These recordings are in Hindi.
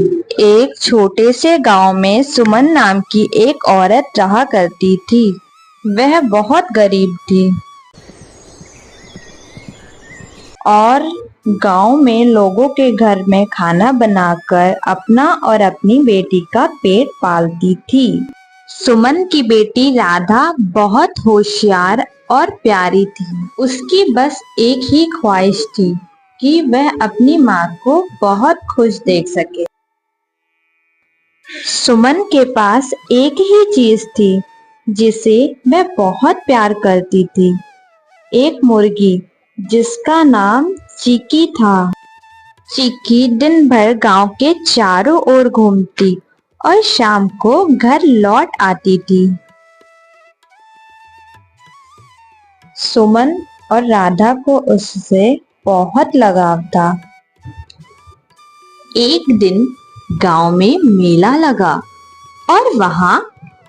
एक छोटे से गांव में सुमन नाम की एक औरत रहा करती थी। वह बहुत गरीब थी और गांव में लोगों के घर में खाना बनाकर अपना और अपनी बेटी का पेट पालती थी। सुमन की बेटी राधा बहुत होशियार और प्यारी थी। उसकी बस एक ही ख्वाहिश थी कि वह अपनी माँ को बहुत खुश देख सके। सुमन के पास एक ही चीज थी जिसे वह बहुत प्यार करती थी, एक मुर्गी जिसका नाम चिकी था। चिकी दिन भर गांव के चारों ओर घूमती और शाम को घर लौट आती थी। सुमन और राधा को उससे बहुत लगाव था। एक दिन गांव में मेला लगा और वहां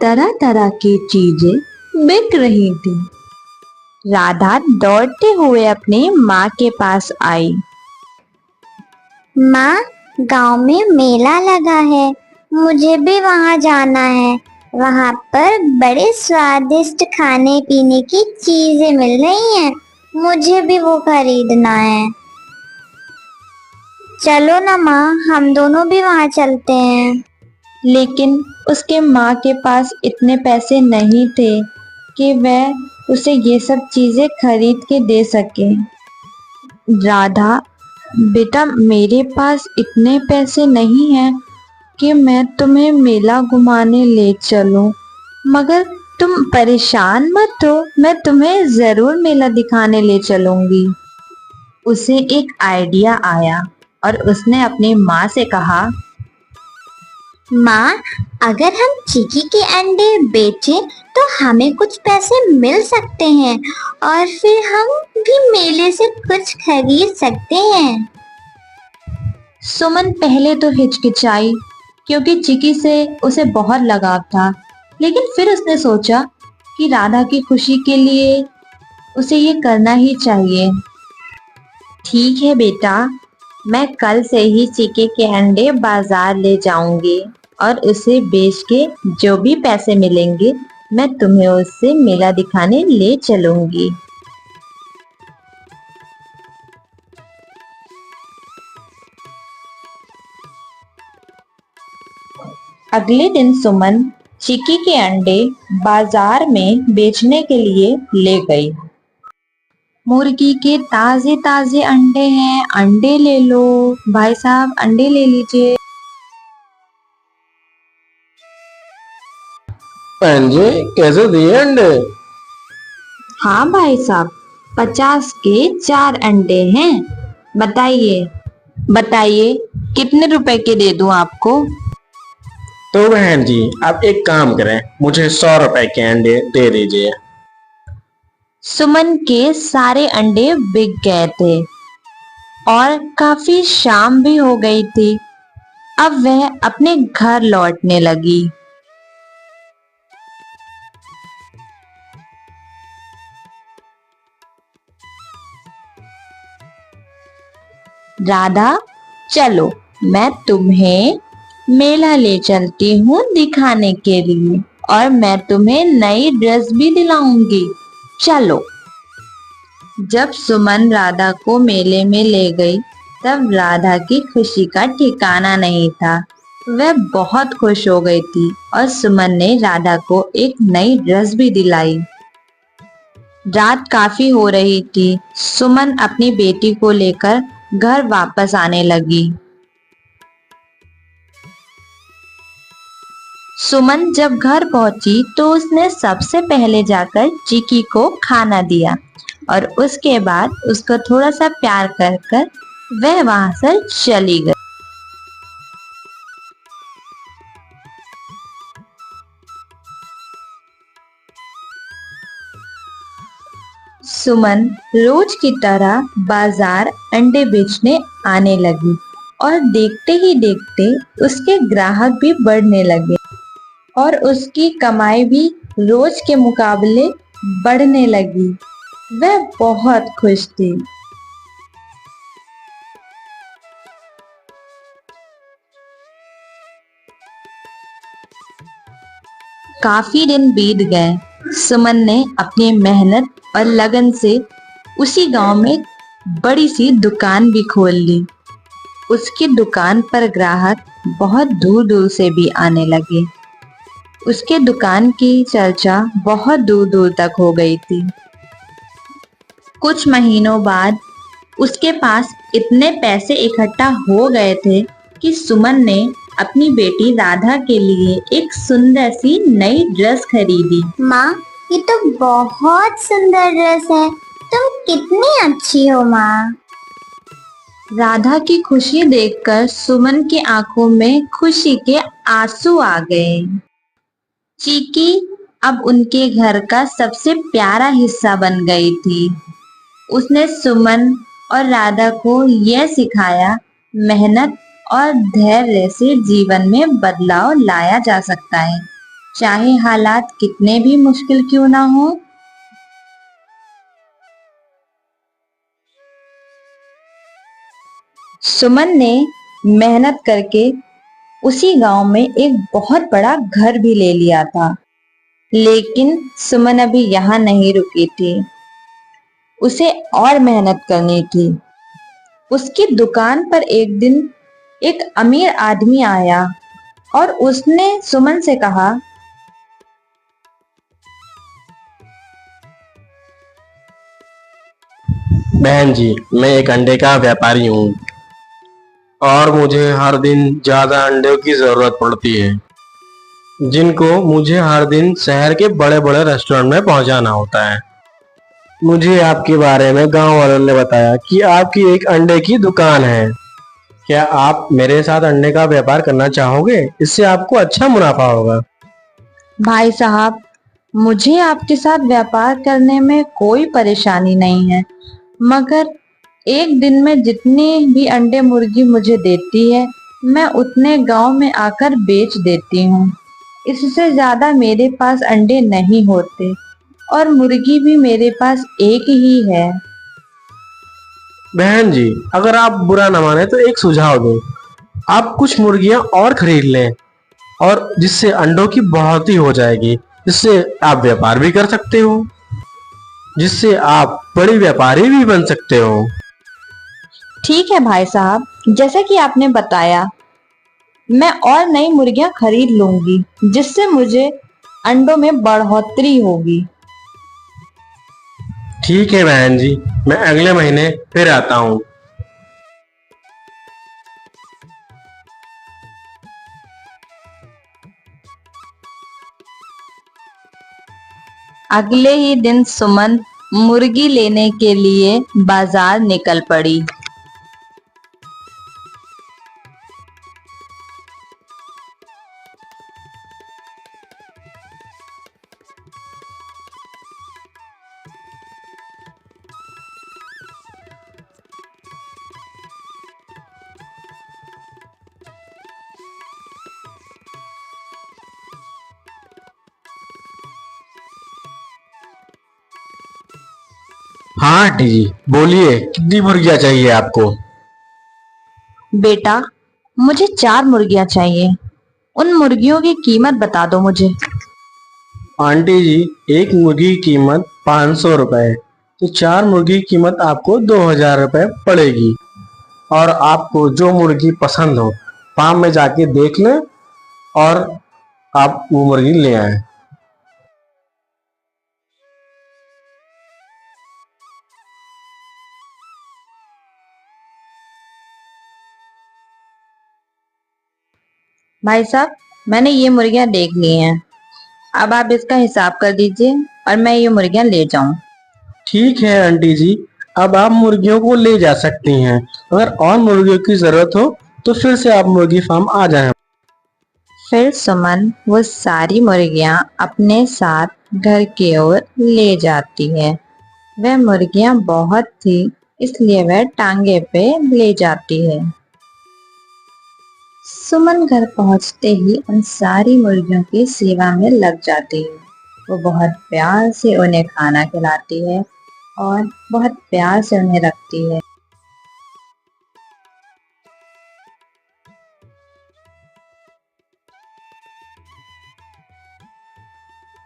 तरह तरह की चीजें बिक रही थी। राधा दौड़ते हुए अपनी माँ के पास आई। माँ, गांव में मेला लगा है, मुझे भी वहां जाना है। वहां पर बड़े स्वादिष्ट खाने पीने की चीजें मिल रही हैं, मुझे भी वो खरीदना है। चलो ना माँ, हम दोनों भी वहां चलते हैं। लेकिन उसके माँ के पास इतने पैसे नहीं थे कि वह उसे ये सब चीजें खरीद के दे सके। राधा, बेटा, मेरे पास इतने पैसे नहीं हैं कि मैं तुम्हें मेला घुमाने ले चलूं, मगर तुम परेशान मत हो, मैं तुम्हें जरूर मेला दिखाने ले चलूंगी। उसे एक आइडिया आया और उसने अपनी माँ से कहा, माँ, अगर हम चिकी के अंडे बेचें तो हमें कुछ पैसे मिल सकते हैं और फिर हम भी मेले से कुछ खरीद सकते हैं। सुमन पहले तो हिचकिचाई क्योंकि चिकी से उसे बहुत लगाव था, लेकिन फिर उसने सोचा कि राधा की खुशी के लिए उसे ये करना ही चाहिए। ठीक है बेटा, मैं कल से ही चिकी के अंडे बाजार ले जाऊंगी और उसे बेच के जो भी पैसे मिलेंगे मैं तुम्हें उससे मेला दिखाने ले चलूंगी। अगले दिन सुमन चिकी के अंडे बाजार में बेचने के लिए ले गई। मुर्गी के ताजे ताजे अंडे हैं, अंडे ले लो भाई साहब, अंडे ले लीजिए। बहन जी, कैसे दिए अंडे? हाँ भाई साहब, 50 के 4 अंडे हैं। बताइए बताइए कितने रुपए के दे दूं आपको? तो बहन जी, आप एक काम करें, मुझे 100 रुपए के अंडे दे दीजिए। सुमन के सारे अंडे बिक गए थे और काफी शाम भी हो गई थी। अब वह अपने घर लौटने लगी। राधा, चलो मैं तुम्हें मेला ले चलती हूँ दिखाने के लिए और मैं तुम्हें नई ड्रेस भी दिलाऊंगी, चलो। जब सुमन राधा को मेले में ले गई तब राधा की खुशी का ठिकाना नहीं था। वह बहुत खुश हो गई थी और सुमन ने राधा को एक नई ड्रेस भी दिलाई। रात काफी हो रही थी। सुमन अपनी बेटी को लेकर घर वापस आने लगी। सुमन जब घर पहुंची तो उसने सबसे पहले जाकर चिकी को खाना दिया और उसके बाद उसको थोड़ा सा प्यार कर कर वह वहां से चली गई। सुमन रोज की तरह बाजार अंडे बेचने आने लगी और देखते ही देखते उसके ग्राहक भी बढ़ने लगे और उसकी कमाई भी रोज के मुकाबले बढ़ने लगी। वह बहुत खुश थी। काफी दिन बीत गए। सुमन ने अपनी मेहनत और लगन से उसी गांव में बड़ी सी दुकान भी खोल ली। उसकी दुकान पर ग्राहक बहुत दूर दूर से भी आने लगे। उसके दुकान की चर्चा बहुत दूर दूर तक हो गई थी। कुछ महीनों बाद उसके पास इतने पैसे इकट्ठा हो गए थे कि सुमन ने अपनी बेटी राधा के लिए एक सुंदर सी नई ड्रेस खरीदी। माँ, ये तो बहुत सुंदर ड्रेस है। तुम कितनी अच्छी हो माँ। राधा की खुशी देखकर सुमन की आंखों में खुशी के आंसू आ गए। चीकी अब उनके घर का सबसे प्यारा हिस्सा बन गई थी। उसने सुमन और राधा को यह सिखाया, मेहनत और धैर्य से जीवन में बदलाव लाया जा सकता है, चाहे हालात कितने भी मुश्किल क्यों ना हो। सुमन ने मेहनत करके उसी गांव में एक बहुत बड़ा घर भी ले लिया था। लेकिन सुमन अभी यहाँ नहीं रुकी थी। उसे और मेहनत करनी थी। उसकी दुकान पर एक दिन एक अमीर आदमी आया और उसने सुमन से कहा, बहन जी, मैं एक अंडे का व्यापारी हूँ और मुझे हर दिन ज्यादा अंडों की जरूरत पड़ती है, जिनको मुझे हर दिन शहर के बड़े बड़े रेस्टोरेंट में पहुंचाना होता है। मुझे आपके बारे में गांव वालों ने बताया कि आपकी एक अंडे की दुकान है। क्या आप मेरे साथ अंडे का व्यापार करना चाहोगे? इससे आपको अच्छा मुनाफा होगा। भाई साहब, मुझे आपके साथ व्यापार करने में कोई परेशानी नहीं है, मगर एक दिन में जितने भी अंडे मुर्गी मुझे देती है, मैं उतने गांव में आकर बेच देती हूँ। इससे ज्यादा मेरे पास अंडे नहीं होते और मुर्गी भी मेरे पास एक ही है। बहन जी, अगर आप बुरा न माने तो एक सुझाव दूं। आप कुछ मुर्गियां और खरीद लें और जिससे अंडों की बढ़ोतरी हो जाएगी, जिससे आप व्यापार भी कर सकते हो, जिससे आप बड़ी व्यापारी भी बन सकते हो। ठीक है भाई साहब, जैसे कि आपने बताया, मैं और नई मुर्गियां खरीद लूंगी, जिससे मुझे अंडों में बढ़ोतरी होगी। ठीक है बहन जी, मैं अगले महीने फिर आता हूँ। अगले ही दिन सुमन मुर्गी लेने के लिए बाजार निकल पड़ी। हाँ आंटी जी, बोलिए कितनी मुर्गियां चाहिए आपको? बेटा, मुझे 4 मुर्गियां चाहिए। उन मुर्गियों की कीमत बता दो मुझे। आंटी जी, एक मुर्गी की कीमत 500 रुपए है, तो 4 मुर्गी की कीमत आपको 2000 रुपए पड़ेगी। और आपको जो मुर्गी पसंद हो, फार्म में जाके देख लें और आप वो मुर्गी ले आए। भाई साहब, मैंने ये मुर्गियां देख ली हैं। अब आप इसका हिसाब कर दीजिए और मैं ये मुर्गियां ले जाऊं। ठीक है आंटी जी, अब आप मुर्गियों को ले जा सकती हैं। अगर और मुर्गियों की जरूरत हो तो फिर से आप मुर्गी फार्म आ जाएं। फिर सुमन वो सारी मुर्गियां अपने साथ घर की ओर ले जाती है। वह मुर्गियां बहुत थी, इसलिए वह टांगे पे ले जाती है। सुमन घर पहुंचते ही उन सारी मुर्गियों की सेवा में लग जाती है। वो बहुत प्यार से उन्हें खाना खिलाती है और बहुत प्यार से उन्हें रखती है।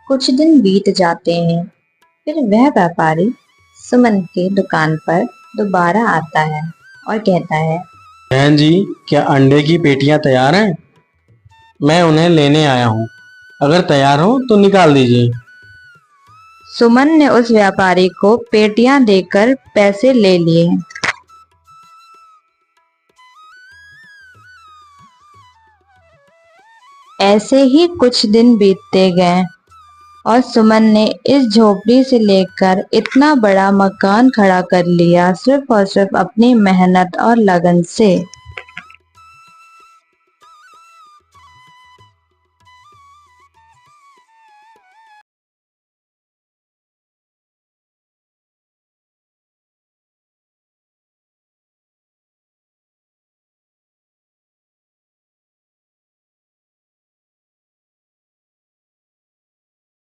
कुछ दिन बीत जाते हैं। फिर वह व्यापारी सुमन के दुकान पर दोबारा आता है और कहता है, बहन जी, क्या अंडे की पेटियां तैयार हैं? मैं उन्हें लेने आया हूँ। अगर तैयार हो तो निकाल दीजिए। सुमन ने उस व्यापारी को पेटियां देकर पैसे ले लिए। ऐसे ही कुछ दिन बीतते गए और सुमन ने इस झोपड़ी से लेकर इतना बड़ा मकान खड़ा कर लिया, सिर्फ और सिर्फ अपनी मेहनत और लगन से।